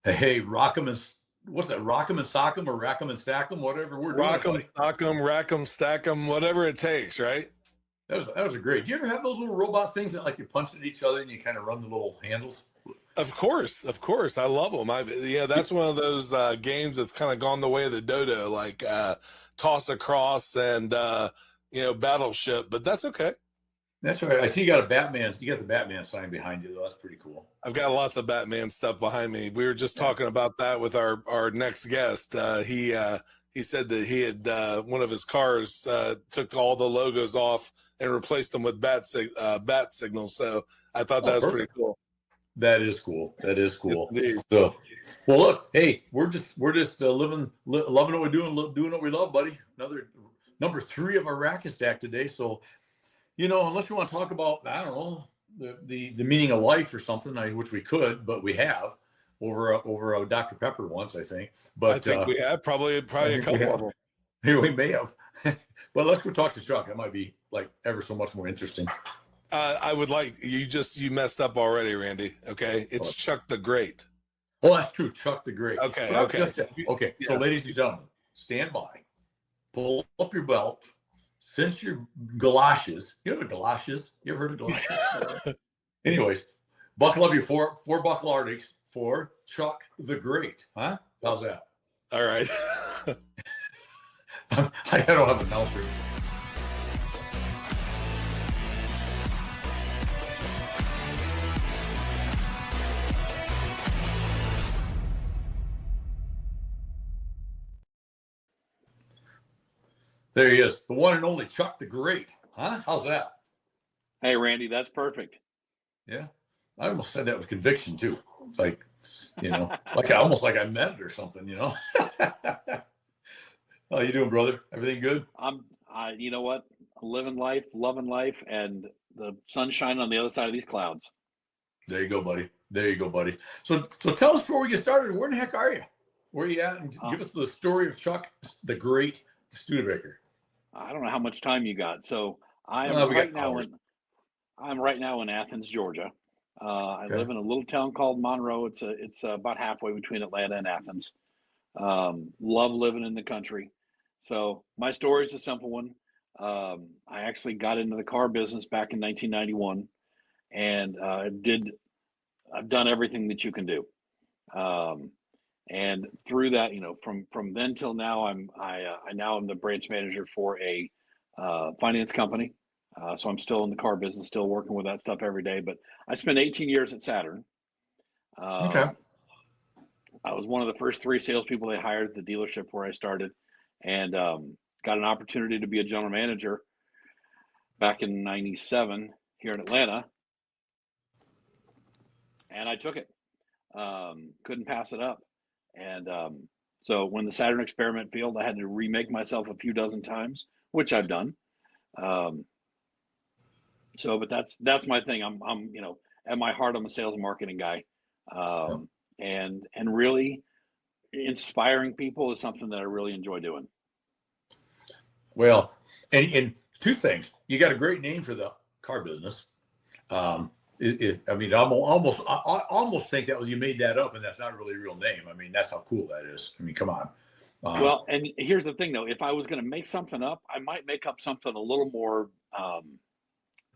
Hey, rock 'em and what's that? Rock 'em and sock 'em or rack 'em and stack 'em, whatever we're doing. Rock 'em, stock 'em, rack 'em, stack 'em, whatever it takes, right? That was a great. Do you ever have those little robot things that like you punch at each other and you kind of run the little handles? Of course, I love them. Yeah, that's one of those games that's kind of gone the way of the dodo, like toss across and battleship. But that's okay. That's right. I see you got a Batman. You got the Batman sign behind you, though. That's pretty cool. I've got lots of Batman stuff behind me. We were just talking about that with our next guest. He said that he had one of his cars took all the logos off and replaced them with bat signals. So I thought that was pretty cool. That is cool. That is cool. Yes, so, well, look, hey, we're just loving what we're doing what we love, buddy. Another number 3 of our racket stack today. So, unless you want to talk about, I don't know, the meaning of life or something, which we could, but we have over a Dr. Pepper once, I think. But I think we have probably a couple of them. We may have. But let's go talk to Chuck. That might be like ever so much more interesting. I would like you messed up already, Randy. Okay, it's Chuck the Great. Oh, that's true, Chuck the Great. Okay. Okay. Yeah. So, ladies and gentlemen, stand by, pull up your belt, cinch your galoshes. You know what galoshes? You ever heard of galoshes? Anyways, buckle up your four buckle Arctics for Chuck the Great. Huh? How's that? All right. I don't have an announcer. There he is, the one and only Chuck the Great. Huh? How's that? Hey, Randy, that's perfect. Yeah. I almost said that with conviction, too. It's like, almost like I meant it or something, How you doing, brother? Everything good? You know what? Living life, loving life, and the sunshine on the other side of these clouds. There you go, buddy. So tell us before we get started, where the heck are you? Where are you at? And give us the story of Chuck the Great Studebaker. I don't know how much time you got. So I'm right now in Athens, Georgia. I live in a little town called Monroe. It's about halfway between Atlanta and Athens. Love living in the country. So my story is a simple one. I actually got into the car business back in 1991, and I've done everything that you can do. And through that, from then till now, I now am the branch manager for a finance company. So I'm still in the car business, still working with that stuff every day. But I spent 18 years at Saturn. Okay. I was one of the first 3 salespeople they hired at the dealership where I started, and got an opportunity to be a general manager back in '97 here in Atlanta, and I took it. Couldn't pass it up. And so when the Saturn experiment failed, I had to remake myself a few dozen times, which I've done. But that's my thing. I'm at my heart, I'm a sales and marketing guy. And really inspiring people is something that I really enjoy doing. Well, and 2 things. You got a great name for the car business. I almost think that was you made that up, and that's not really a real name. I mean, that's how cool that is. I mean, come on. Well, and here's the thing, though. If I was going to make something up, I might make up something a little more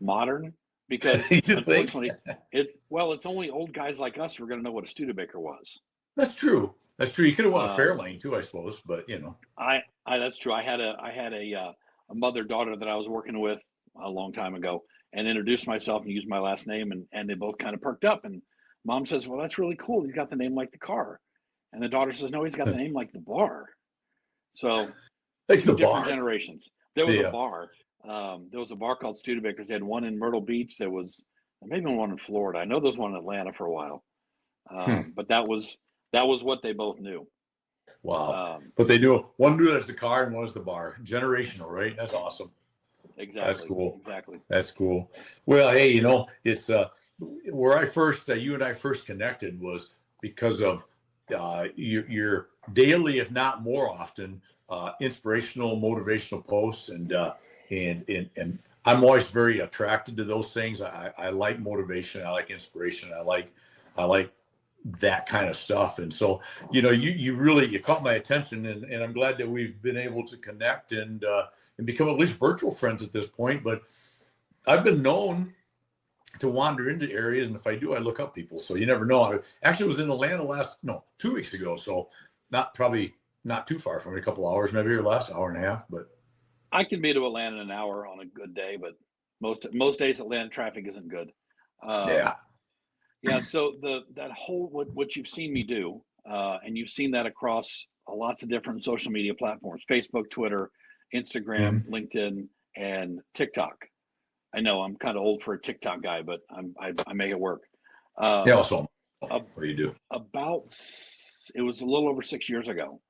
modern, because unfortunately, it's only old guys like us who are going to know what a Studebaker was. That's true. You could have won a Fairlane too, I suppose, but that's true. I had a mother-daughter that I was working with a long time ago, and introduced myself and used my last name, and they both kind of perked up. And Mom says, "Well, that's really cool. He's got the name like the car." And the daughter says, "No, he's got the name like the bar." So like 2 different generations. There was a bar. There was a bar called Studebaker's. They had one in Myrtle Beach. There was maybe one in Florida. I know there was one in Atlanta for a while. But that was what they both knew. Wow. But they knew one knew that's the car and one was the bar. Generational, right? That's awesome. Exactly. That's cool. Exactly. That's cool. Well, hey, it's where you and I first connected was because of your daily, if not more often, inspirational, motivational posts, and I'm always very attracted to those things. I like motivation. I like inspiration. I like that kind of stuff. And so, you really, you caught my attention, and I'm glad that we've been able to connect and become at least virtual friends at this point. But I've been known to wander into areas, and if I do, I look up people. So you never know. I actually was in Atlanta 2 weeks ago. So probably not too far from me, a couple hours, maybe, or less, hour and a half. But I can be to Atlanta in an hour on a good day, but most days Atlanta traffic isn't good. yeah. Yeah, so that whole what you've seen me do, and you've seen that across a lot of different social media platforms: Facebook, Twitter, Instagram, Mm-hmm. LinkedIn, and TikTok. I know I'm kind of old for a TikTok guy, but I make it work. Yeah. So ab- what do you do? it was a little over 6 years ago.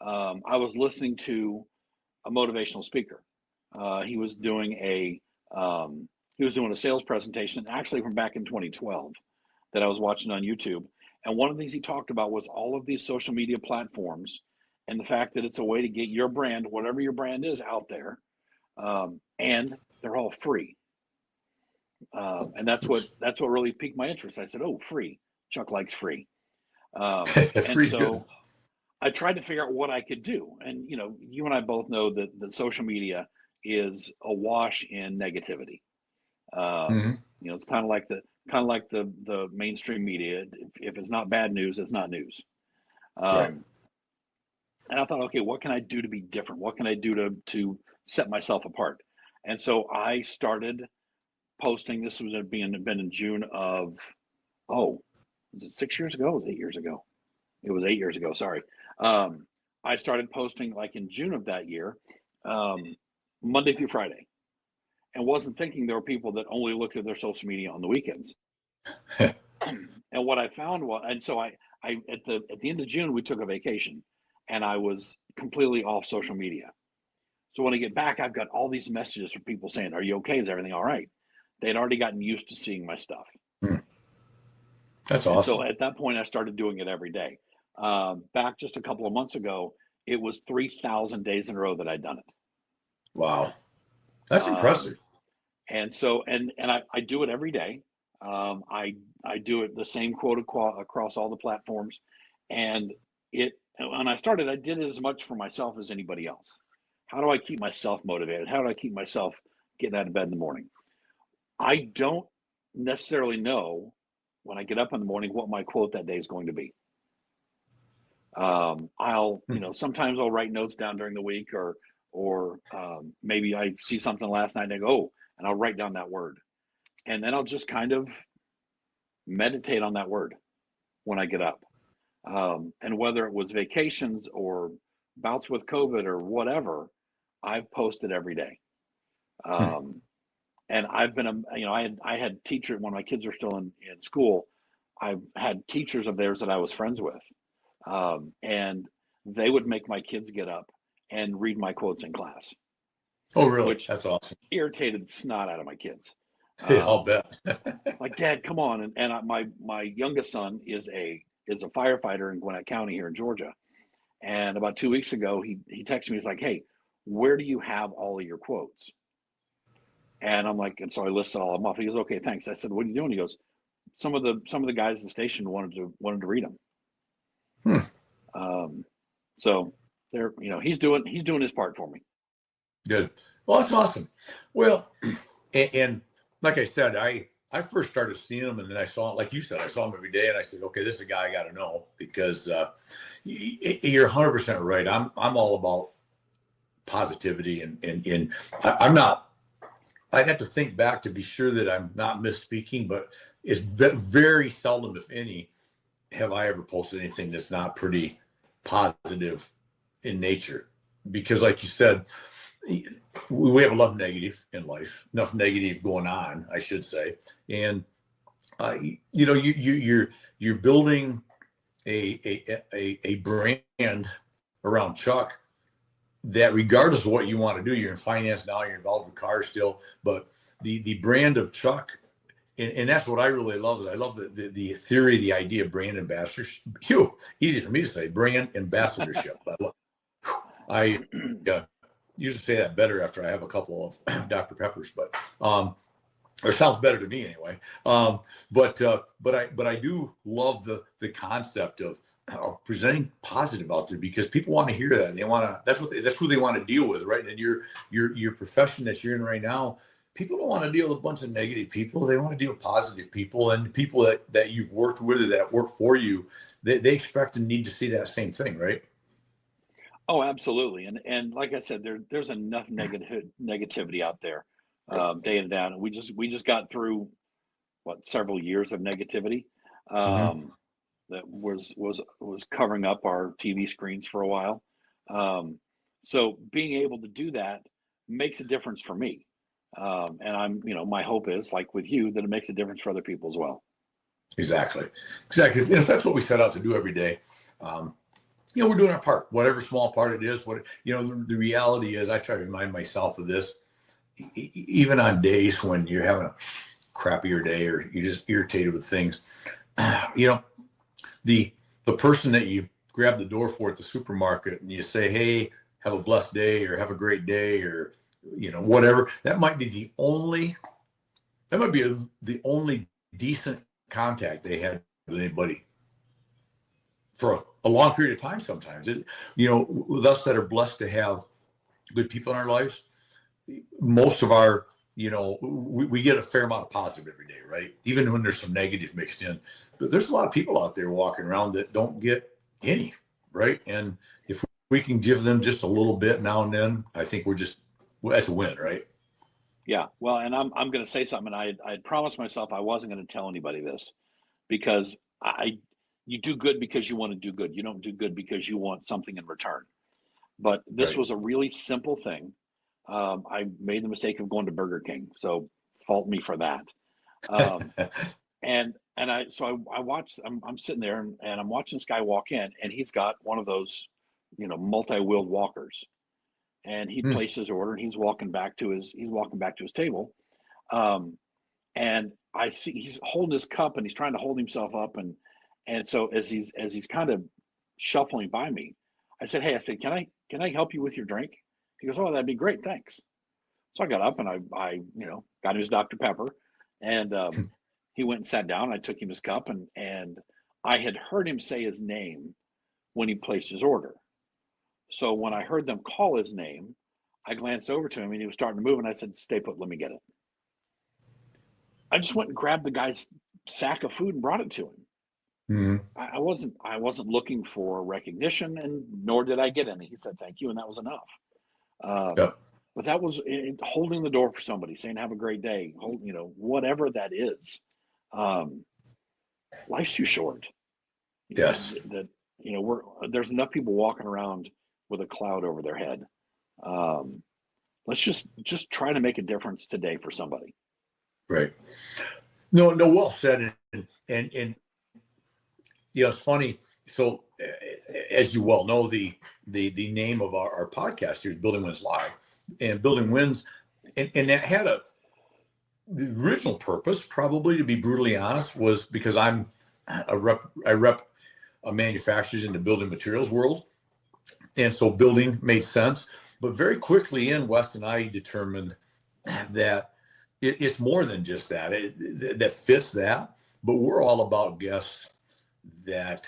I was listening to a motivational speaker. He was doing a sales presentation, actually from back in 2012, that I was watching on YouTube. And one of the things he talked about was all of these social media platforms and the fact that it's a way to get your brand, whatever your brand is, out there, and they're all free. And that's what really piqued my interest. I said, "Oh, free! Chuck likes free." And so Good. I tried to figure out what I could do. And you and I both know that social media is awash in negativity. Mm-hmm. It's kind of like the mainstream media. If it's not bad news, it's not news. Right. And I thought, okay, what can I do to be different? What can I do to set myself apart? And so I started posting. This was been in June of, was it 6 years ago? It was 8 years ago. It was 8 years ago. Sorry. I started posting like in June of that year, Monday through Friday, and wasn't thinking there were people that only looked at their social media on the weekends. And what I found was, and so I at the end of June, we took a vacation, and I was completely off social media. So when I get back, I've got all these messages from people saying, "Are you okay? Is everything all right?" They'd already gotten used to seeing my stuff. That's And awesome. so at that point, I started doing it every day. Back just a couple of months ago, it was 3,000 days in a row that I'd done it. Wow. That's impressive. And so, and I do it every day. I do it the same quote across all the platforms. And when I started, I did it as much for myself as anybody else. How do I keep myself motivated? How do I keep myself getting out of bed in the morning? I don't necessarily know when I get up in the morning what my quote that day is going to be. Sometimes I'll write notes down during the week, or maybe I see something last night and I go, oh, and I'll write down that word. And then I'll just kind of meditate on that word when I get up. And whether it was vacations or bouts with COVID or whatever, I've posted every day. And I've been, I had teachers when my kids were still in school. I've had teachers of theirs that I was friends with. And they would make my kids get up and read my quotes in class. Oh, really? Which That's awesome. Irritated the snot out of my kids. I'll bet. Like, Dad, come on. And my youngest son is a firefighter in Gwinnett County here in Georgia. And about 2 weeks ago, he texted me. He's like, hey, where do you have all of your quotes? And I'm like, and so I listed all of them off. He goes, okay, thanks. I said, what are you doing? He goes, some of the guys at the station wanted to read them. So there, he's doing his part for me. Good. Well, that's awesome. Well, and like I said, I first started seeing him, and then I saw, like you said, I saw him every day, and I said, okay, this is a guy I got to know, because you're 100% right. I'm all about positivity, and I'm not. I'd have to think back to be sure that I'm not misspeaking, but it's very seldom, if any, have I ever posted anything that's not pretty positive in nature. Because, like you said, we have enough negative in life, enough negative going on, I should say, and you're building a brand around Chuck that, regardless of what you want to do, you're in finance now, you're involved with cars still, but the brand of Chuck, and that's what I really love. Is I love the theory, the idea of brand ambassadorship. Easy for me to say, brand ambassadorship. I usually say that better after I have a couple of Dr. Peppers, but or sounds better to me anyway. But I do love the concept of presenting positive out there, because people want to hear that. They want to. That's who they want to deal with, right? And your profession that you're in right now, people don't want to deal with a bunch of negative people. They want to deal with positive people, and people that you've worked with or that work for you. They expect and need to see that same thing, right? Oh, absolutely. And like I said, there's enough negativity out there, day in and out. And we just got through what, several years of negativity, Mm-hmm. um, that was covering up our TV screens for a while. Um, so being able to do that makes a difference for me. And my hope is, like with you, that it makes a difference for other people as well. Exactly. Exactly. If that's what we set out to do every day, um, we're doing our part, whatever small part it is. The reality is, I try to remind myself of this, even on days when you're having a crappier day or you're just irritated with things. You know, the person that you grab the door for at the supermarket and you say, "Hey, have a blessed day," or "Have a great day," or whatever. That might be the only decent contact they had with anybody for a long period of time. Sometimes, with us that are blessed to have good people in our lives, most of our, we get a fair amount of positive every day, right? Even when there's some negative mixed in. But there's a lot of people out there walking around that don't get any, right? And if we can give them just a little bit now and then, I think that's a win, right? Yeah. Well, and I'm going to say something. I had promised myself I wasn't going to tell anybody this, because you do good because you want to do good. You don't do good because you want something in return. But this Right. was a really simple thing. I made the mistake of going to Burger King, so fault me for that. Um, and I watched. I'm sitting there, and I'm watching this guy walk in, and he's got one of those, multi-wheeled walkers, and he Hmm. placed his order, and he's walking back to his table, um, and I see he's holding his cup, and he's trying to hold himself up, and so as he's kind of shuffling by me, I said, can I help you with your drink? He goes, oh, that'd be great, thanks. So I got up and I got him his Dr. Pepper, and he went and sat down. I took him his cup, and I had heard him say his name when he placed his order. So when I heard them call his name, I glanced over to him and he was starting to move, and I said, "Stay put, let me get it." I just went and grabbed the guy's sack of food and brought it to him. Hmm. I wasn't looking for recognition, and nor did I get any. He said thank you, and that was enough. Um, Yep. but that was holding the door for somebody, saying have a great day, whatever that is. Um, Life's too short. Yes. That there's enough people walking around with a cloud over their head. Um, let's just try to make a difference today for somebody. Right. No, no, well said. And it's funny. So, as you well know, the name of our podcast here is Building Wins Live, and Building Wins, and that had the original purpose, probably, to be brutally honest, was because I rep manufacturers in the building materials world, and so building made sense. But very quickly, Wes and I determined that it's more than just that. That fits that, but we're all about guests that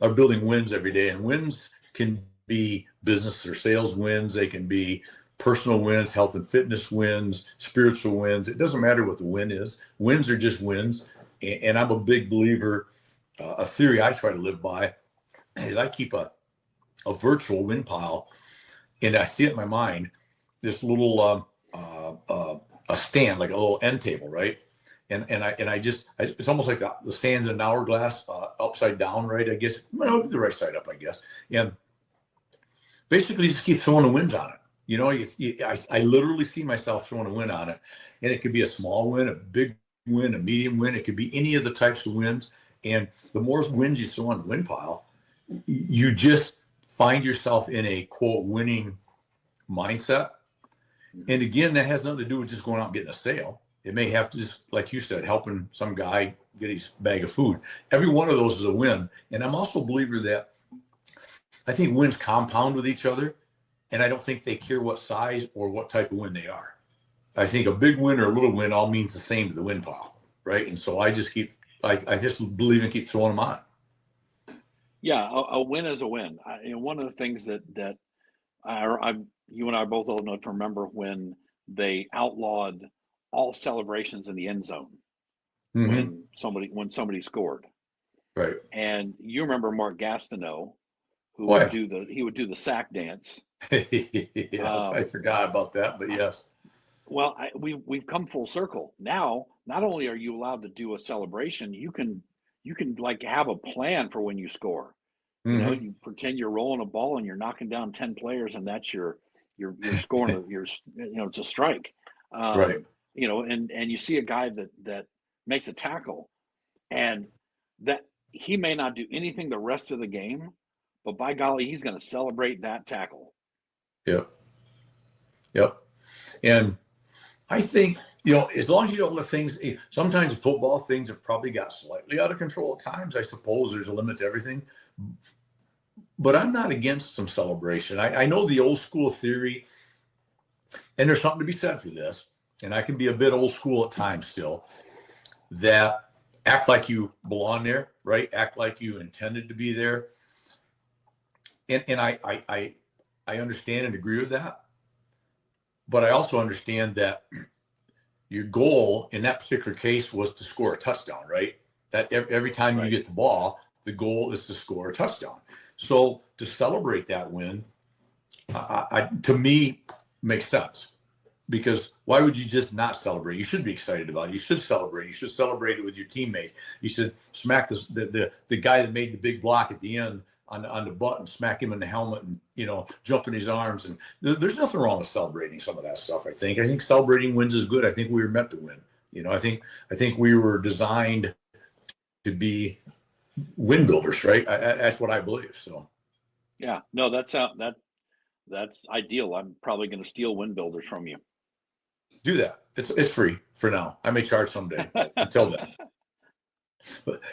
are building wins every day, and wins can be business or sales wins. They can be personal wins, health and fitness wins, spiritual wins. It doesn't matter what the win is. Wins are just wins. And I'm a big believer. A theory I try to live by is I keep a virtual win pile, and I see it in my mind, this little a stand, like a little end table, right? It's almost like the stands in an hourglass, upside down, right? I guess, well, the right side up, I guess. And basically just keep throwing the wins on it. I literally see myself throwing a win on it, and it could be a small win, a big win, a medium win. It could be any of the types of wins. And the more wins you throw on the win pile, you just find yourself in a quote winning mindset. And again, that has nothing to do with just going out and getting a sale. It may have to, just like you said, helping some guy get his bag of food. Every one of those is a win. And I'm also a believer that I think wins compound with each other. And I don't think they care what size or what type of win they are. I think a big win or a little win all means the same to the win pile, right? And so I just believe in keep throwing them on. Yeah, a win is a win. One of the things that you and I both old enough to remember when they outlawed all celebrations in the end zone Mm-hmm. when somebody scored. Right. And you remember Mark Gastineau, who Oh, would yeah. do the sack dance. Yes, I forgot about that, but yes. Well, we've come full circle. Now, not only are you allowed to do a celebration, you can like have a plan for when you score. Mm-hmm. You pretend you're rolling a ball and you're knocking down 10 players, and that's you're scoring it's a strike. Right. And you see a guy that makes a tackle, and that he may not do anything the rest of the game, but by golly, he's going to celebrate that tackle. Yep. Yep. And I think, as long as you don't let things, sometimes football things have probably got slightly out of control at times. I suppose there's a limit to everything. But I'm not against some celebration. I know the old school theory, and there's something to be said for this, and I can be a bit old school at times still, that act like you belong there, right? Act like you intended to be there. And I understand and agree with that. But I also understand that your goal in that particular case was to score a touchdown, right? That every time you get the ball, the goal is to score a touchdown. So to celebrate that win, to me, makes sense. Because why would you just not celebrate? You should be excited about it. You should celebrate. You should celebrate it with your teammate. You should smack the guy that made the big block at the end on the butt and smack him in the helmet and jump in his arms. And there's nothing wrong with celebrating some of that stuff. I think celebrating wins is good. I think we were meant to win. I think we were designed to be win builders, right? That's what I believe. So yeah, no, that's ideal. I'm probably going to steal win builders from you. Do that. It's free for now. I may charge someday, but until then.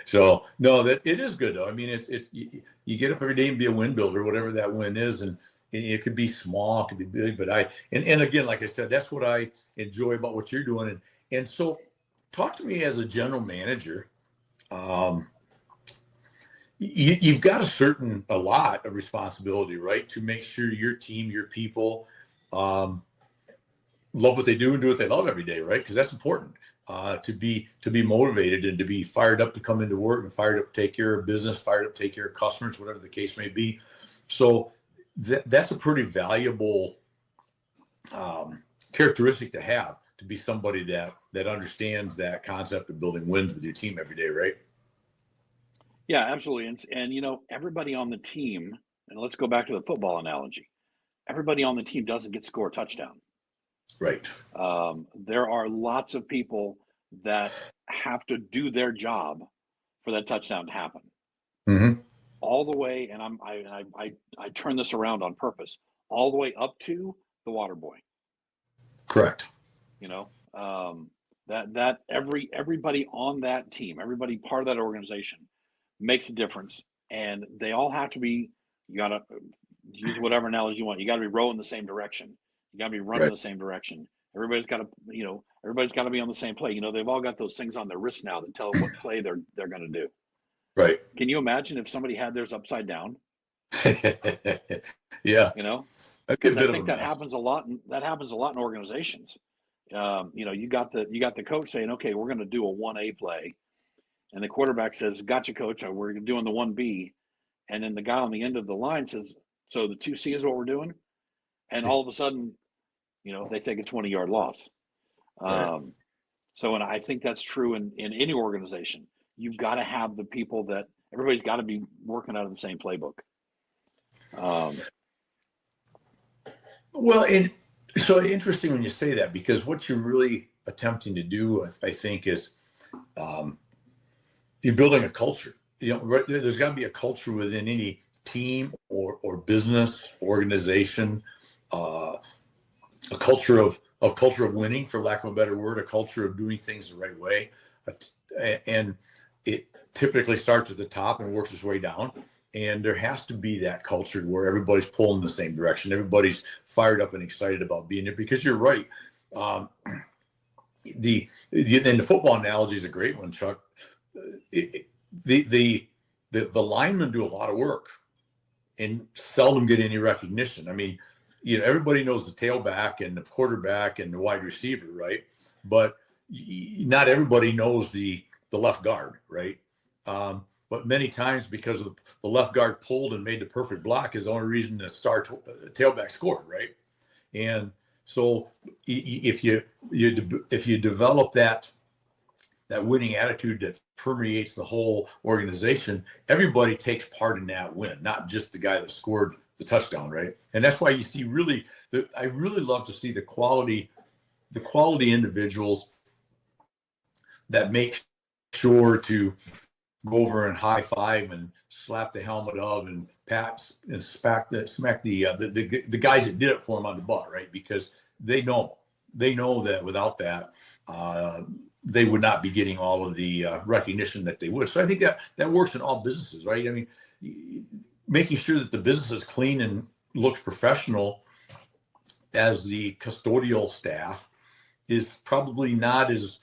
So no, that it is good though. I mean, it's you get up every day and be a win builder, whatever that win is, and it could be small, it could be big, but and again, like I said, that's what I enjoy about what you're doing. And so, talk to me as a general manager. You've got a lot of responsibility, right, to make sure your team, your people, love what they do and do what they love every day, right? Because that's important. To be motivated and to be fired up to come into work and fired up to take care of business, fired up to take care of customers, whatever the case may be. So that's a pretty valuable characteristic to have, to be somebody that understands that concept of building wins with your team every day, right? Yeah, absolutely. And everybody on the team, and let's go back to the football analogy. Everybody on the team doesn't get to score a touchdown. Right. There are lots of people that have to do their job for that touchdown to happen. Mm-hmm. All the way, and I turn this around on purpose, all the way up to the water boy. Correct. That everybody on that team, everybody part of that organization makes a difference, and they all have to be. You got to use whatever analogy you want. You got to be rowing the same direction. You got to be running the same direction. Everybody's got to be on the same play. They've all got those things on their wrist now that tell them what play they're going to do. Right. Can you imagine if somebody had theirs upside down? Yeah. Because I think that happens a lot. That happens a lot in organizations. You got the coach saying, "Okay, we're going to do a 1A play," and the quarterback says, "Gotcha, coach. We're doing the 1B," and then the guy on the end of the line says, "So the 2C is what we're doing," and all of a sudden, they take a 20-yard loss. Right. And I think that's true in any organization. You've got to have the people that everybody's got to be working out of the same playbook. Well, and so interesting when you say that, because what you're really attempting to do, I think, is you're building a culture. There's got to be a culture within any team or business organization, a culture of winning, for lack of a better word, a culture of doing things the right way, and it typically starts at the top and works its way down. And there has to be that culture where everybody's pulling in the same direction. Everybody's fired up and excited about being there, because you're right. Um, and the football analogy is a great one, Chuck. The linemen do a lot of work and seldom get any recognition. I mean, everybody knows the tailback and the quarterback and the wide receiver, right? But not everybody knows the left guard, right? But many times, because of the left guard pulled and made the perfect block, is the only reason the tailback scored, right? And so if you develop that winning attitude that permeates the whole organization, everybody takes part in that win, not just the guy that scored the touchdown, right? And that's why you see I really love to see the quality individuals that make sure to go over and high five and slap the helmet of and pat and smack the guys that did it for them on the butt, right? Because they know that without that, they would not be getting all of the recognition that they would. So I think that works in all businesses, right? I mean, making sure that the business is clean and looks professional as the custodial staff is probably not as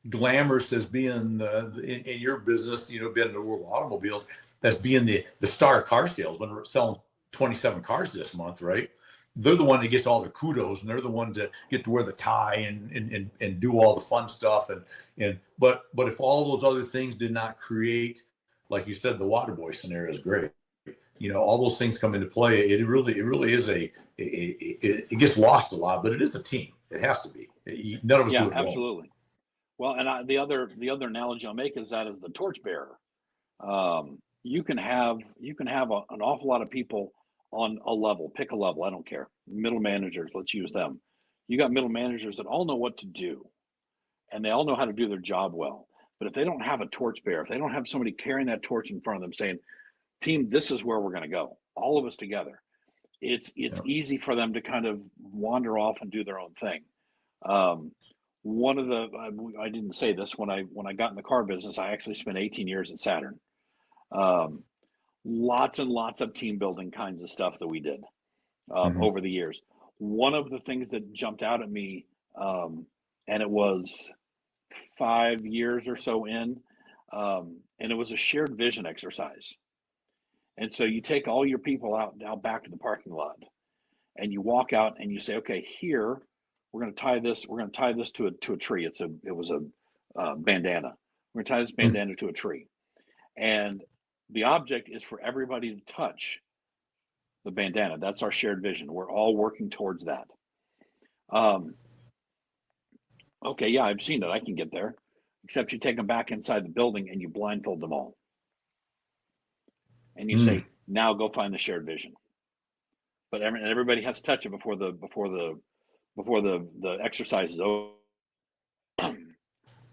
glamorous as being in your business, being in the world of automobiles, as being the star car salesman. We're selling 27 cars this month, right? They're the one that gets all the kudos, and they're the ones that get to wear the tie and do all the fun stuff. But if all those other things did not create, like you said, the water boy scenario is great. All those things come into play. It really is it gets lost a lot, but it is a team. It has to be. None of us do it alone. Absolutely. Well, and the other analogy I'll make is that as the torchbearer, you can have an awful lot of people on a level. Pick a level, I don't care. Middle managers, let's use them. You got middle managers that all know what to do, and they all know how to do their job well. But if they don't have a torchbearer, if they don't have somebody carrying that torch in front of them, saying, "Team, this is where we're going to go, all of us together," it's easy for them to kind of wander off and do their own thing. One of the I didn't say this when I got in the car business. I actually spent 18 years at Saturn. Lots and lots of team building kinds of stuff that we did over the years. One of the things that jumped out at me, and it was 5 years or so in, and it was a shared vision exercise. And so you take all your people out back to the parking lot, and you walk out and you say, "Okay, here we're going to tie this. We're going to tie this to a tree. It was a bandana. We're going to tie this bandana to a tree, and the object is for everybody to touch the bandana. That's our shared vision. We're all working towards that." Okay, yeah, I've seen it. I can get there. Except you take them back inside the building and you blindfold them all, and you say, "Now go find the shared vision." But everybody has to touch it before the exercise is over.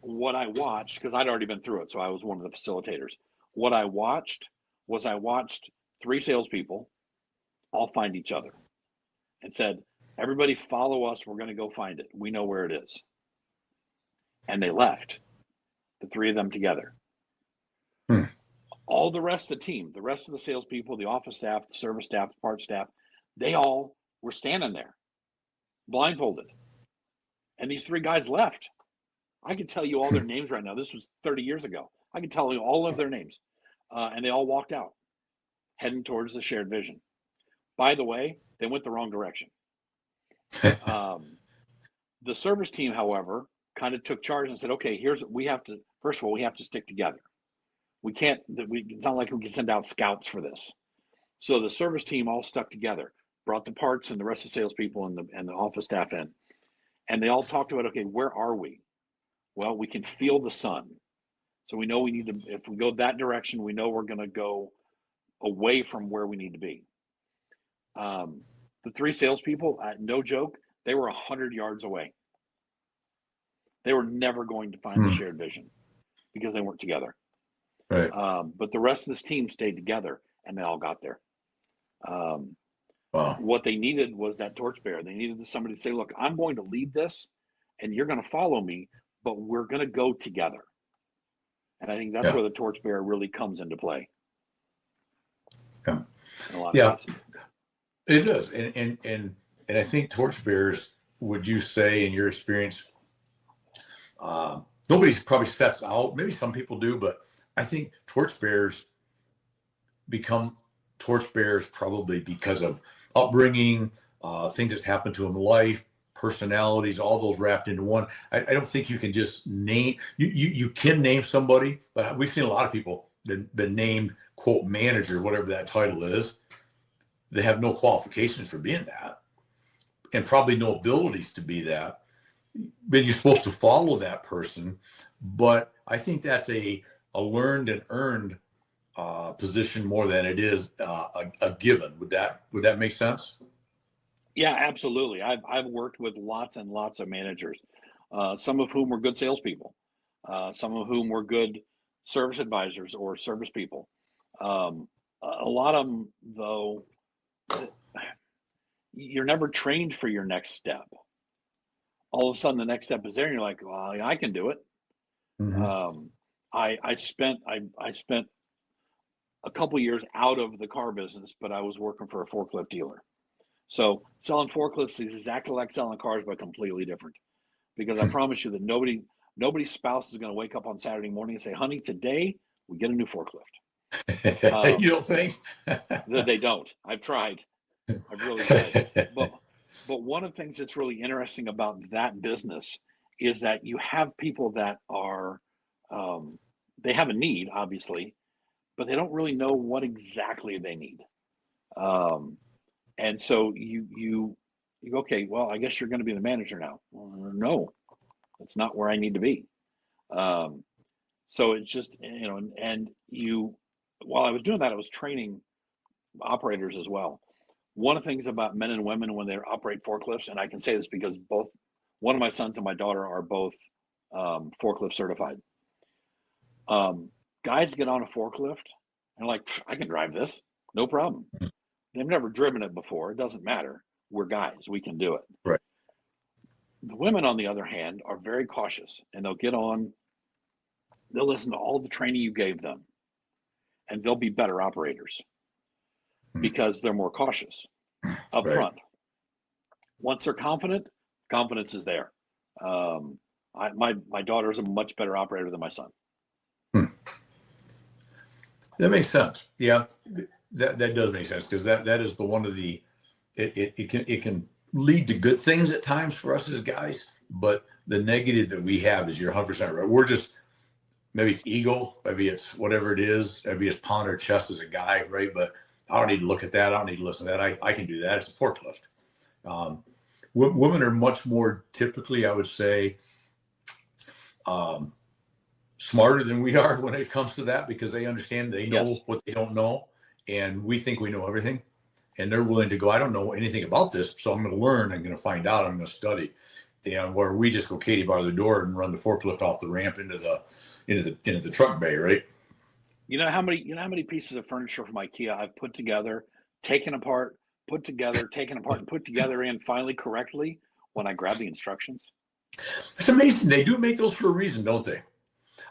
What I watched, because I'd already been through it, so I was one of the facilitators. What I watched was 3 salespeople all find each other and said, "Everybody follow us. We're going to go find it. We know where it is." And they left, the 3 of them together. All the rest of the team, the rest of the salespeople, the office staff, the service staff, the parts staff, they all were standing there, blindfolded. And these 3 guys left. I can tell you all their names right now. This was 30 years ago. I can tell you all of their names. And they all walked out, heading towards the shared vision. By the way, they went the wrong direction. The service team, however, kind of took charge and said, "Okay, first of all, we have to stick together. It's not like we can send out scouts for this." So the service team all stuck together, brought the parts and the rest of the salespeople and the office staff in. And they all talked about, "Okay, where are we?" "Well, we can feel the sun. So we know we need to, if we go that direction, we know we're going to go away from where we need to be." The 3 salespeople, no joke, they were 100 yards away. They were never going to find the shared vision because they weren't together. Right. But the rest of this team stayed together, and they all got there. Wow. What they needed was that torchbearer. They needed somebody to say, "Look, I'm going to lead this, and you're going to follow me, but we're going to go together." And I think that's where the torchbearer really comes into play. Yeah. In a lot of cases. It does. And I think torchbearers, would you say, in your experience, nobody probably sets out, maybe some people do, but I think torchbearers become torchbearers probably because of upbringing, things that's happened to them in life, personalities, all those wrapped into one. I don't think you can just name, you can name somebody, but we've seen a lot of people that been named, quote, manager, whatever that title is. They have no qualifications for being that and probably no abilities to be that. Then you're supposed to follow that person. But I think that's a learned and earned position more than it is a given. Would that make sense? Yeah, absolutely. I've worked with lots and lots of managers, some of whom were good salespeople, some of whom were good service advisors or service people. A lot of them, though, you're never trained for your next step. All of a sudden, the next step is there, and you're like, "Well, I can do it." Mm-hmm. I spent a couple years out of the car business, but I was working for a forklift dealer. So selling forklifts is exactly like selling cars, but completely different. Because I promise you that nobody's spouse is going to wake up on Saturday morning and say, "Honey, today we get a new forklift." You don't think? They don't. I've tried. I've really tried. But one of the things that's really interesting about that business is that you have people that are they have a need, obviously, but they don't really know what exactly they need. And so you go, okay, well, I guess you're going to be the manager now. Well, no, that's not where I need to be. So it's just, and while I was doing that, I was training operators as well. One of the things about men and women when they operate forklifts, and I can say this because one of my sons and my daughter are both forklift certified. Guys get on a forklift and like, I can drive this, no problem. They've never driven it before. It doesn't matter. We're guys. We can do it. Right. The women, on the other hand, are very cautious, and they'll get on. They'll listen to all the training you gave them, and they'll be better operators because they're more cautious up front. Once they're confident, confidence is there. My daughter is a much better operator than my son. That makes sense. Yeah, that does make sense because that is the one of the it can lead to good things at times for us as guys, but the negative that we have is you're 100% right. We're just, maybe it's ego, maybe it's whatever it is, maybe it's pound our chest as a guy, right? But I don't need to look at that. I don't need to listen to that. I can do that. It's a forklift. Women are much more typically, I would say, smarter than we are when it comes to that because they understand, they know what they don't know, and we think we know everything, and they're willing to go, I don't know anything about this, so I'm going to learn, I'm going to find out, I'm going to study. And where we just go Katie bar the door and run the forklift off the ramp into the truck bay, right? You know how many pieces of furniture from IKEA I've put together, taken apart, put together, taken apart, and put together and finally correctly when I grab the instructions? It's amazing. They do make those for a reason, don't they?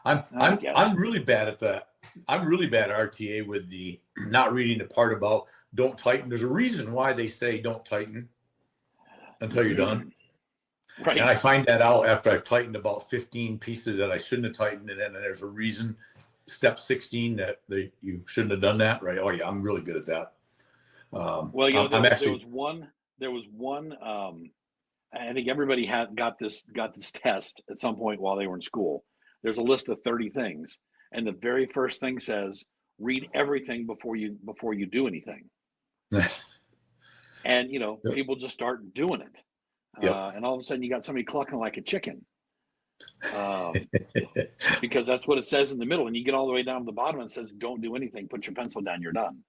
I'm really bad at that. I'm really bad at RTA with the not reading the part about don't tighten. There's a reason why they say don't tighten until you're done. Right. And I find that out after I've tightened about 15 pieces that I shouldn't have tightened, and then there's a reason, step 16, that you shouldn't have done that. Right? Oh yeah, I'm really good at that. Well, there was one. I think everybody got this test at some point while they were in school. There's a list of 30 things, and the very first thing says, read everything before you do anything. And people just start doing it. And all of a sudden you got somebody clucking like a chicken, because that's what it says in the middle. And you get all the way down to the bottom and it says, don't do anything. Put your pencil down. You're done.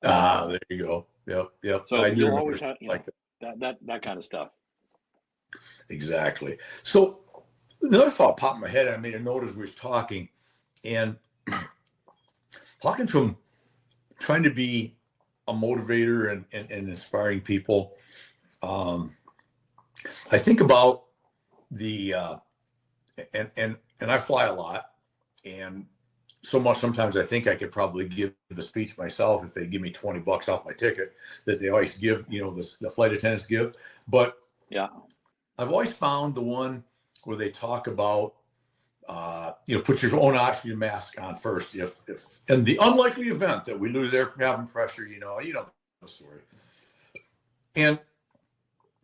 There you go. Yep. So you'll always have that kind of stuff. Exactly. So another thought popped in my head. I made a note as we were talking, and talking from trying to be a motivator and inspiring people. I think about the and I fly a lot, and so much sometimes I think I could probably give the speech myself if they give me $20 off my ticket that they always give, the flight attendants give. But I've always found the one where they talk about, put your own oxygen mask on first. If in the unlikely event that we lose air cabin pressure, you know the story. And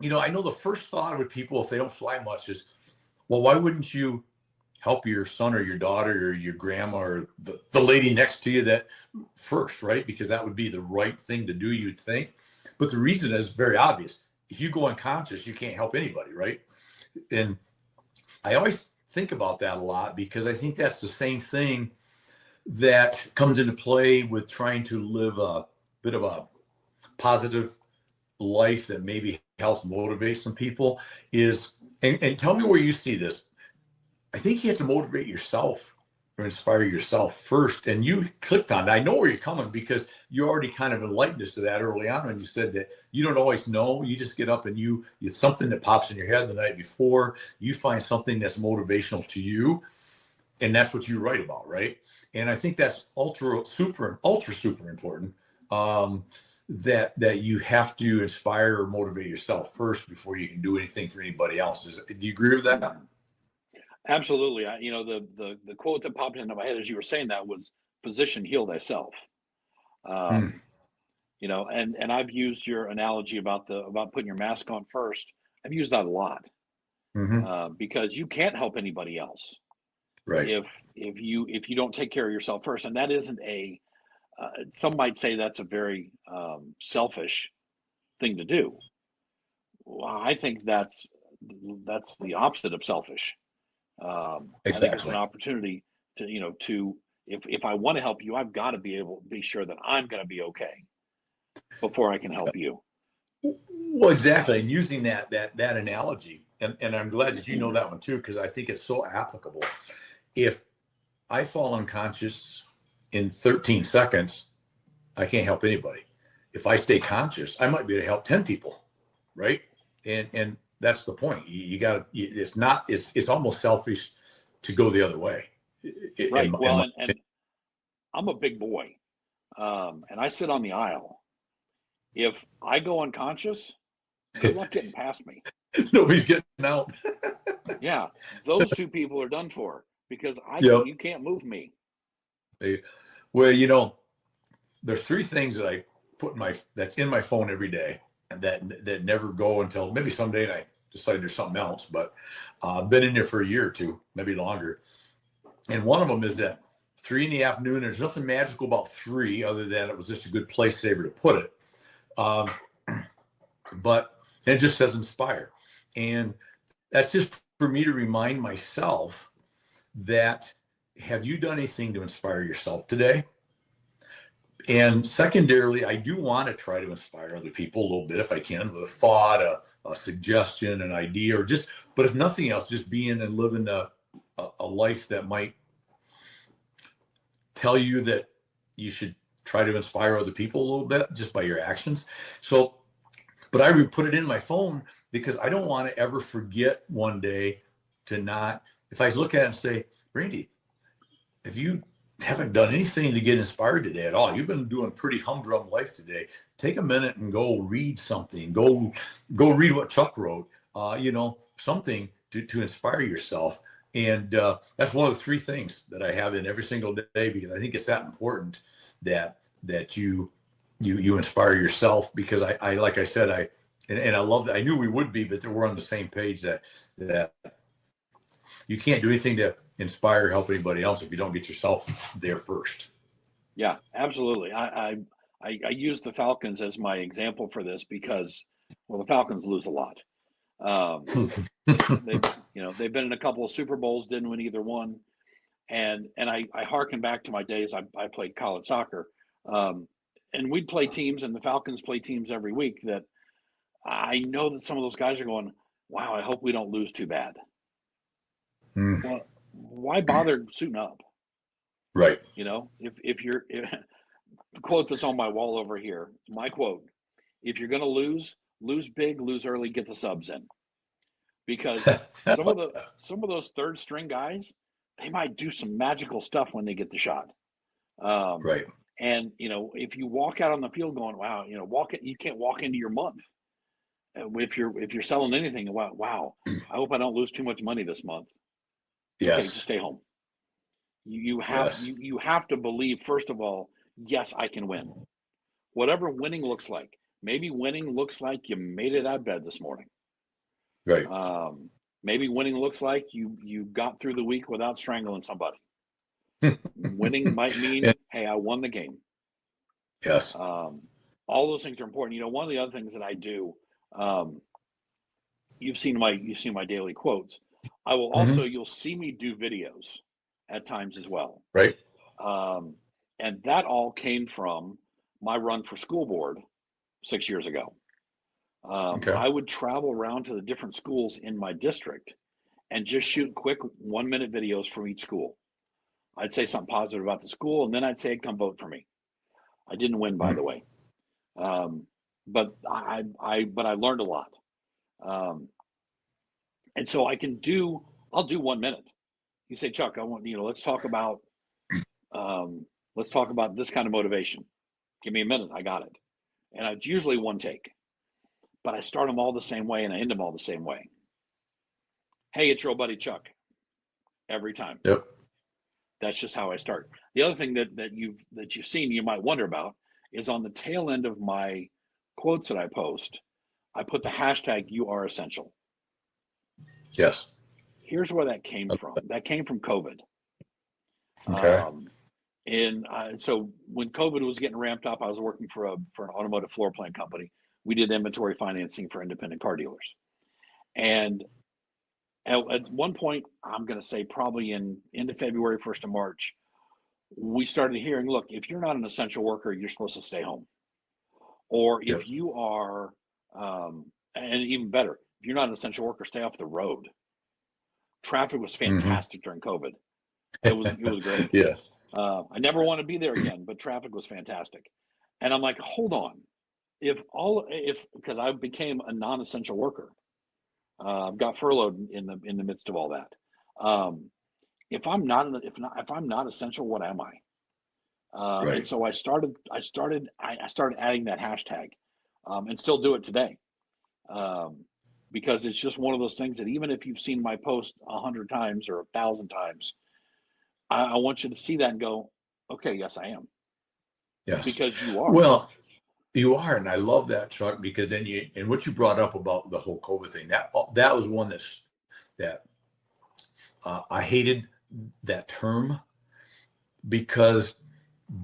I know the first thought of people, if they don't fly much, is, well, why wouldn't you help your son or your daughter or your grandma or the lady next to you that first, right? Because that would be the right thing to do, you'd think. But the reason is very obvious. If you go unconscious, you can't help anybody, right? And I always think about that a lot, because I think that's the same thing that comes into play with trying to live a bit of a positive life that maybe helps motivate some people is, and tell me where you see this. I think you have to motivate yourself or inspire yourself first. And you clicked on that. I know where you're coming, because you already kind of enlightened us to that early on when you said that you don't always know. You just get up and you something that pops in your head the night before, you find something that's motivational to you. And that's what you write about, right? And I think that's ultra super important. That you have to inspire or motivate yourself first before you can do anything for anybody else. Do you agree with that? Absolutely. The quote that popped into my head as you were saying that was "Physician, heal thyself." Hmm. And I've used your analogy about putting your mask on first. I've used that a lot, Mm-hmm. because you can't help anybody else Right. if you don't take care of yourself first. And that isn't some might say that's a very selfish thing to do. Well, I think that's the opposite of selfish. I think it's an Exactly. opportunity to if I want to help you, I've got to be sure that I'm going to be okay before I can help you. Well, exactly. And using that analogy, and I'm glad that you know that one too, because I think it's so applicable. If I fall unconscious in 13 seconds, I can't help anybody. If I stay conscious, I might be able to help 10 people, right? And that's the point. You got to. It's almost selfish to go the other way. Right. Well, and I'm a big boy, and I sit on the aisle. If I go unconscious, good luck getting past me. Nobody's getting out. Yeah, those two people are done for, because Yep. you can't move me. Well, there's three things that I put that's in my phone every day, and that never go until maybe someday, and I decide there's something else. But I've been in there for a year or two, maybe longer. And one of them is that 3 in the afternoon. There's nothing magical about 3, other than it was just a good place saver to put it. Um, but it just says inspire, and that's just for me to remind myself that, have you done anything to inspire yourself today? And secondarily, I do want to try to inspire other people a little bit if I can, with a thought, a suggestion, an idea, but if nothing else, just being and living a life that might tell you that you should try to inspire other people a little bit just by your actions. So, but I would put it in my phone, because I don't want to ever forget one day to not, if I look at it and say, Randy, if you haven't done anything to get inspired today at all, you've been doing pretty humdrum life today, take a minute and go read something, go read what Chuck wrote, something to inspire yourself. And that's one of the 3 things that I have in every single day, because I think it's that important that you inspire yourself, because I like I said, and I love that. I knew we would be, but we're on the same page that you can't do anything to inspire or help anybody else if you don't get yourself there first. Yeah, absolutely. I use the Falcons as my example for this, because, well, the Falcons lose a lot. They've been in a couple of Super Bowls, didn't win either one, and I harken back to my days. I played college soccer, and we'd play teams, and the Falcons play teams every week that I know that some of those guys are going, wow, I hope we don't lose too bad. Mm. Well, why bother suiting up? Right. If the quote that's on my wall over here, my quote: if you're going to lose big, lose early, get the subs in, because some of those third string guys, they might do some magical stuff when they get the shot. Right. And if you walk out on the field going, wow, you can't walk into your month if you're selling anything, wow, I hope I don't lose too much money this month. Okay, just Yes. stay home. You have Yes. you have to believe, first of all, yes, I can win. Whatever winning looks like. Maybe winning looks like you made it out of bed this morning. Right. Maybe winning looks like you got through the week without strangling somebody. Winning might mean, And, hey, I won the game. yes. All those things are important. You know, one of the other things that I do, you've seen my daily quotes. I will also, Hmm. you'll see me do videos at times as well. Right. Um, and that all came from my run for school board 6 years ago. Okay. I would travel around to the different schools in my district and just shoot quick 1 minute videos from each school. I'd say something positive about the school, and then I'd say, come vote for me. I didn't win, by Mhm. the way. But I learned a lot. Um, and so I'll do 1 minute. You say, Chuck, I want, let's talk about this kind of motivation. Give me a minute. I got it. And it's usually one take, but I start them all the same way and I end them all the same way. Hey, it's your old buddy Chuck. Every time. Yep. That's just how I start. The other thing that you've seen, you might wonder about, is on the tail end of my quotes that I post, I put the hashtag "You Are Essential." Yes. Here's where that came from. That came from COVID. Okay. And so when COVID was getting ramped up, I was working for an automotive floor plan company. We did inventory financing for independent car dealers, and at one point, I'm going to say probably in end of February, 1st of March, we started hearing, look, if you're not an essential worker, you're supposed to stay home. Or Yep. if you are, and even better, if you're not an essential worker, stay off the road. Traffic was Hmm. fantastic during COVID. It was great. Yes. I never want to be there again, but traffic was fantastic. And I'm like, hold on, because I became a non-essential worker, got furloughed in the midst of all that. If I'm not essential, what am I? And Right. so I started adding that hashtag, and still do it today, because it's just one of those things that even if you've seen my post 100 times or 1,000 times, I want you to see that and go, okay, yes, I am, Yes. because you are. Well, you are, and I love that, Chuck, because then and what you brought up about the whole COVID thing, that was one that I hated that term, because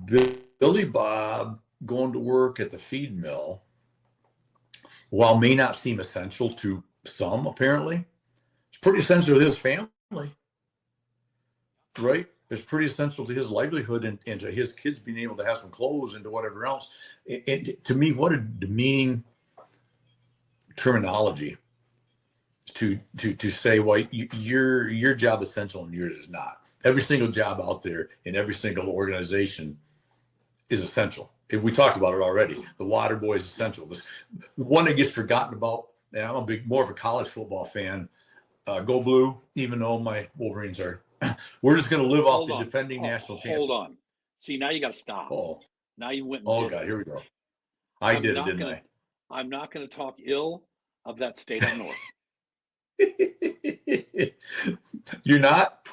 Billy Bob going to work at the feed mill, while may not seem essential to some, apparently, it's pretty essential to his family, right? It's pretty essential to his livelihood, and to his kids being able to have some clothes and to whatever else. And to me, what a demeaning terminology to say, well, your job is essential and yours is not. Every single job out there in every single organization is essential. We talked about it already. The water boy is essential. The one that gets forgotten about, and I'm more of a college football fan. Go blue, even though my Wolverines are. We're just going to live off Hold the on, defending national champion. hold on. See, now you got to stop. Oh, Now you went and oh did God, it. here we go. I I'm did it, not didn't gonna I? I'm not gonna talk ill of that state up north. You're not?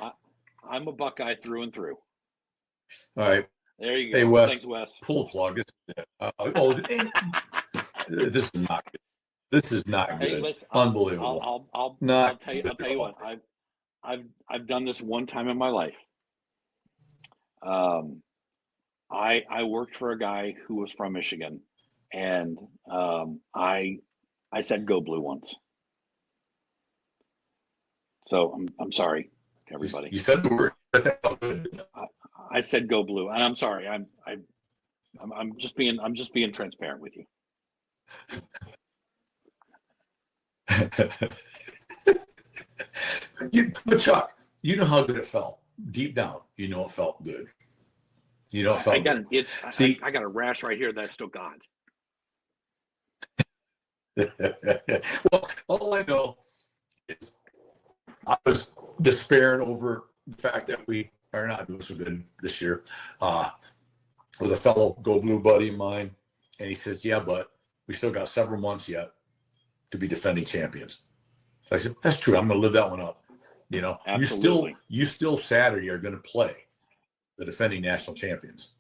I'm a Buckeye through and through. All right. There you Hey, go. Wes, Thanks, Wes. pull a plug. This is not good. This is not Hey, good. listen, Unbelievable. I'll Not tell you good at what. all. I've done this one time in my life. Um, I worked for a guy who was from Michigan, and I said "Go Blue" once. So I'm sorry, everybody. You said the word. I think I good. I said "Go Blue," and I'm sorry. I'm just being transparent with you. But Chuck, you know how good it felt. Deep down, you know it felt good. You know it I felt got good. See, I got a rash right here that I still got. well, all I know is I was despairing over the fact that we are not doing so good this year. With a fellow Go Blue buddy of mine, and he says, "Yeah, but we still got several months yet, to be defending champions. So I said, that's true. I'm going to live that one up. You know, Absolutely. you still Saturday are going to play the defending national champions.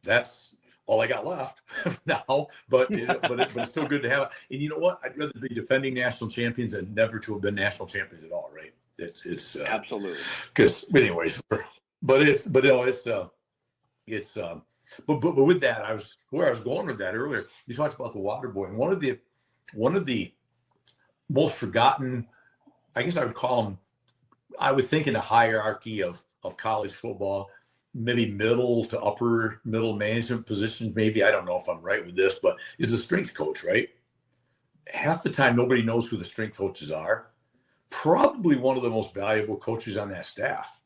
That's all I got left now, but it's still good to have. And you know what? I'd rather be defending national champions than never to have been national champions at all, right? It's absolutely. Because, anyways, but with that, I was going with that earlier. You talked about the water boy, and one of the most forgotten, I guess I would call them, I would think in a hierarchy of college football, maybe middle to upper middle management positions, maybe, I don't know if I'm right with this, but is the strength coach, right? Half the time, nobody knows who the strength coaches are. Probably one of the most valuable coaches on that staff.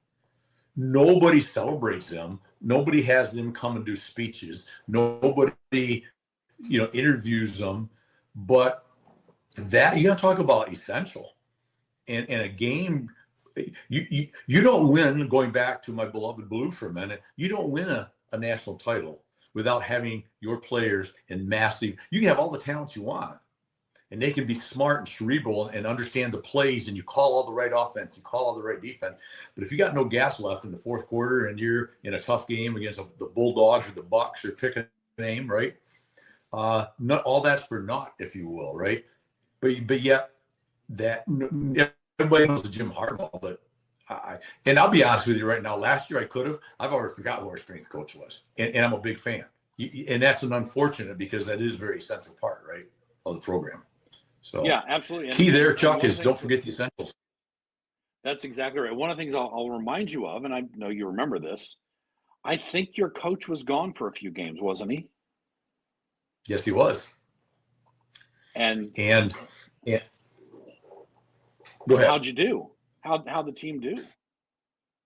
Nobody celebrates them. Nobody has them come and do speeches. Nobody, interviews them. But that, you got to talk about essential. And a game, you don't win, going back to my beloved Blue for a minute, you don't win a national title without having your players in massive, you can have all the talents you want, and they can be smart and cerebral and understand the plays, and you call all the right offense, you call all the right defense. But if you got no gas left in the fourth quarter and you're in a tough game against the Bulldogs or the Bucks, or pick a name, right? Not all that's for naught, if you will, right? But yet that everybody knows the Jim Harbaugh, but and I'll be honest with you right now. Last year I've already forgot who our strength coach was, and I'm a big fan. And that's an unfortunate, because that is a very essential part, right, of the program. So yeah, absolutely. Key there, Chuck, is don't forget the essentials. That's exactly right. One of the things I'll remind you of, and I know you remember this, I think your coach was gone for a few games, wasn't he? Yes, he was. And go ahead. How'd you do? How'd the team do?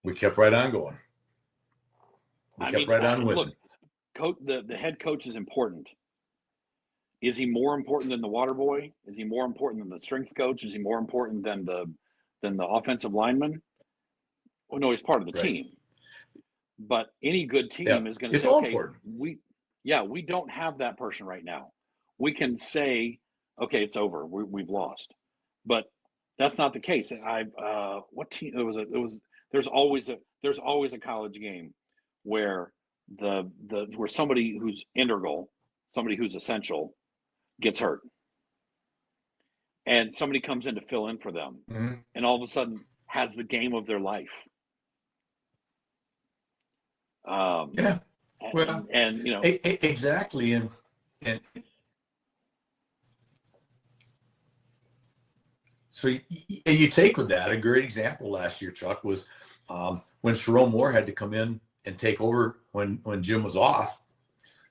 We kept right on going. We kept right on winning. Look, the head coach is important. Is he more important than the water boy? Is he more important than the strength coach? Is he more important than the offensive lineman? Well, no, he's part of the team. But any good team is going to say, okay, important. We don't have that person right now. We can say, okay, it's over. We've lost. But that's not the case. What team? There's always a college game where where somebody who's integral, somebody who's essential, gets hurt, and somebody comes in to fill in for them, and all of a sudden has the game of their life. Exactly, and so you take with that, a great example last year, Chuck, was when Sharon Moore had to come in and take over when Jim was off.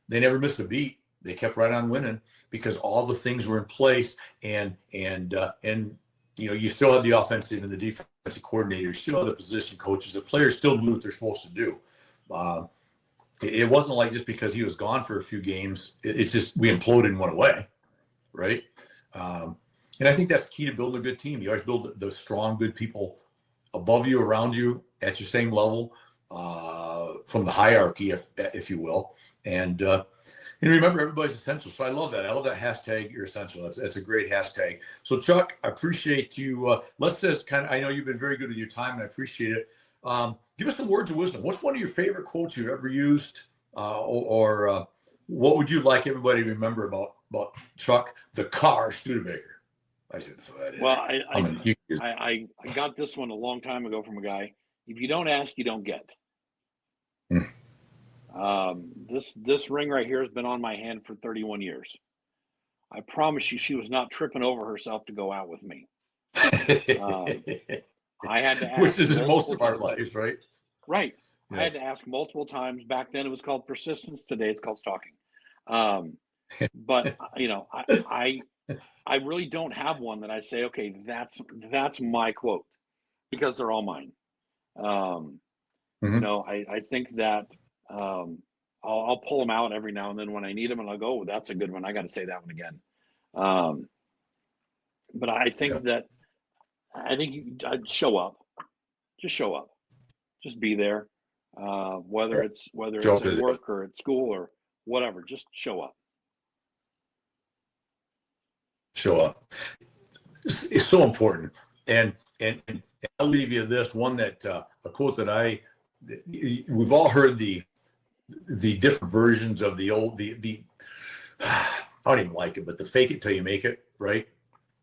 They never missed a beat. They kept right on winning because all the things were in place, and you still had the offensive and the defensive coordinators, still had the position coaches, the players still knew what they're supposed to do. It wasn't like just because he was gone for a few games, it's just we imploded and went away, right? And I think that's key to building a good team. You always build the strong, good people above you, around you, at your same level, from the hierarchy, if you will. And remember, everybody's essential. So I love that. I love that hashtag, you're essential. That's a great hashtag. So Chuck, I appreciate you. Let's just I know you've been very good with your time, and I appreciate it. Give us some words of wisdom. What's one of your favorite quotes you've ever used, or what would you like everybody to remember about Chuck the Car Studebaker? I should throw that in. Well, I got this one a long time ago from a guy. If you don't ask, you don't get. This ring right here has been on my hand for 31 years. I promise you, she was not tripping over herself to go out with me. I had to ask, which is most of our lives, right? Right. Yes. I had to ask multiple times. Back then, it was called persistence. Today, it's called stalking. But I really don't have one that I say, okay, that's my quote, because they're all mine. I think that I'll pull them out every now and then when I need them, and I'll go, oh, that's a good one. I got to say that one again. But I think that I'd show up. Just show up. Just be there. Whether it's at work or at school or whatever, just show up. show up. It's so important. And I'll leave you this one that a quote that we've all heard the different versions of the old I don't even like it, but the fake it till you make it, right?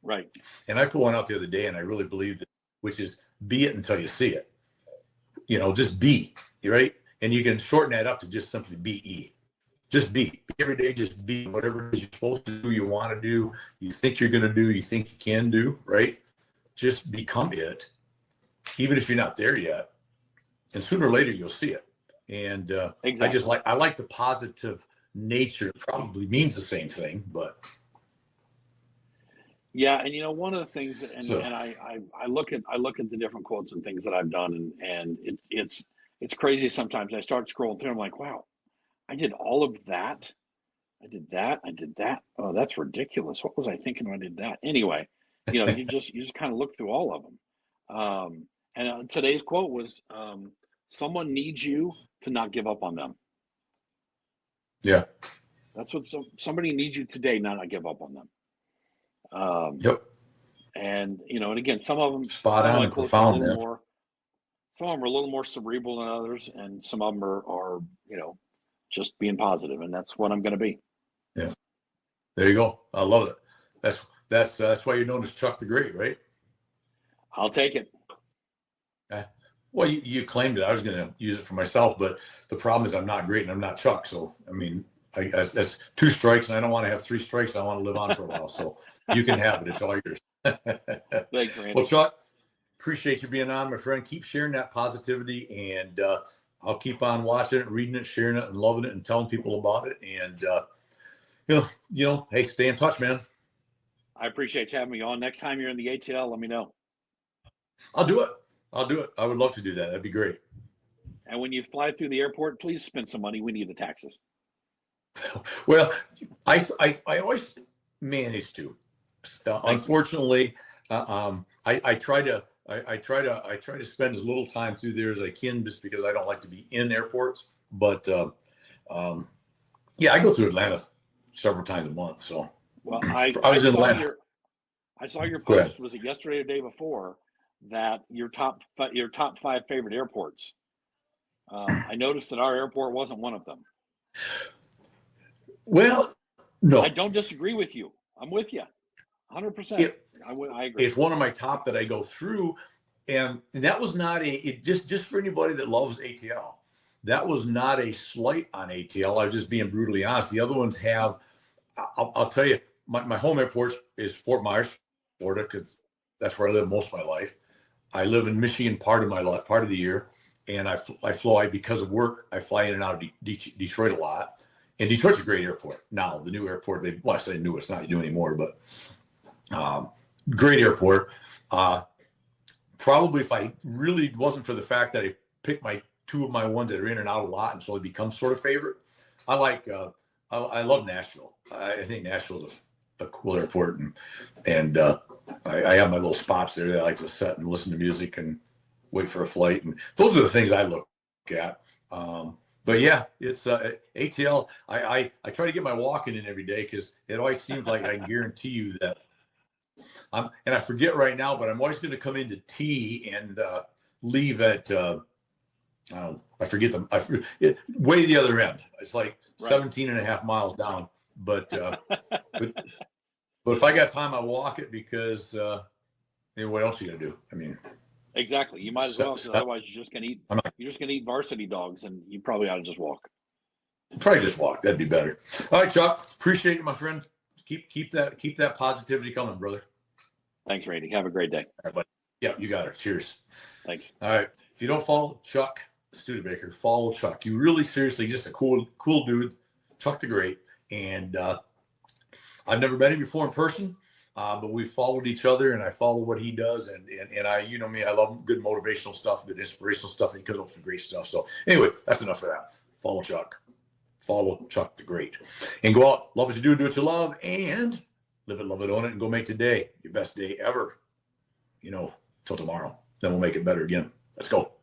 Right. And I put one out the other day, and I really believe that, which is be it until you see it. Just be, right? And you can shorten that up to just simply be. Just be every day. Just be whatever it is you're supposed to do, you want to do, you think you're going to do, you think you can do, right? Just become it, even if you're not there yet. And sooner or later, you'll see it. And Exactly. I like the positive nature. It probably means the same thing, but. Yeah, and one of the things that, and I look at the different quotes and things that I've done, and it's crazy sometimes. I start scrolling through, I'm like, wow, I did all of that. I did that. Oh, that's ridiculous. What was I thinking when I did that? Anyway, you just kind of look through all of them. And today's quote was, someone needs you to not give up on them. Yeah. That's what somebody needs you today, not give up on them. Yep. And again, some of them Spot on and profound. Some of them are a little more cerebral than others, and some of them are just being positive, and that's what I'm going to be. Yeah, there you go. I love it. That's why you're known as Chuck the Great, right? I'll take it. Well, you claimed it. I was going to use it for myself, but the problem is I'm not great and I'm not Chuck. So I mean, that's 2 strikes, and I don't want to have 3 strikes. I want to live on for a while. So you can have it. It's all yours. Thanks, Randy. Well, Chuck, appreciate you being on, my friend. Keep sharing that positivity, and I'll keep on watching it, reading it, sharing it, and loving it, and telling people about it. And hey, stay in touch, man. I appreciate you having me on. Next time you're in the ATL, let me know. I'll do it. I would love to do that. That'd be great. And when you fly through the airport, please spend some money. We need the taxes. Well, I always manage to. Unfortunately, I try to spend as little time through there as I can, just because I don't like to be in airports. But yeah, I go through Atlanta several times a month. So well, I was in Atlanta. I saw your post. Was it yesterday or the day before that your top 5 favorite airports? I noticed that our airport wasn't one of them. Well, no, I don't disagree with you. I'm with you, 100%. I agree. It's one of my top that I go through, and that was not just for anybody that loves ATL. That was not a slight on ATL. I was just being brutally honest. The other ones have. I'll tell you, my home airport is Fort Myers, Florida, because that's where I live most of my life. I live in Michigan part of the year, and I fly because of work. I fly in and out of Detroit a lot, and Detroit's a great airport now. The new airport, I say new, it's not new anymore, but great airport. Probably if I really wasn't for the fact that I picked 2 of my ones that are in and out a lot, and so they become sort of favorite. I love Nashville. I think Nashville is a cool airport, and I have my little spots there that I like to sit and listen to music and wait for a flight, and those are the things I look at. But yeah, it's ATL. I try to get my walking in every day, because it always seems like I can guarantee you that and I forget right now, but I'm always going to come into T and leave at I forget way the other end. It's like 17 and a half miles down. But if I got time, I walk it, because what else are you gonna do? I mean, exactly. You might as well, because otherwise you're just gonna eat varsity dogs, and you probably ought to just walk. Probably just walk. That'd be better. All right, Chuck. Appreciate it, my friend. Keep that positivity coming, brother. Thanks, Randy. Have a great day. All right, buddy. Yeah, you got it. Cheers. Thanks. All right. If you don't follow Chuck Studebaker, follow Chuck. You really, seriously, just a cool dude. Chuck the Great. And I've never met him before in person, but we've followed each other, and I follow what he does. And I, you know me, I love good motivational stuff, good inspirational stuff. And he comes up with some great stuff. So anyway, that's enough of that. Follow Chuck. Follow Chuck the Great. And go out, love what you do what you love, and live it, love it, own it, and go make today your best day ever. Till tomorrow. Then we'll make it better again. Let's go.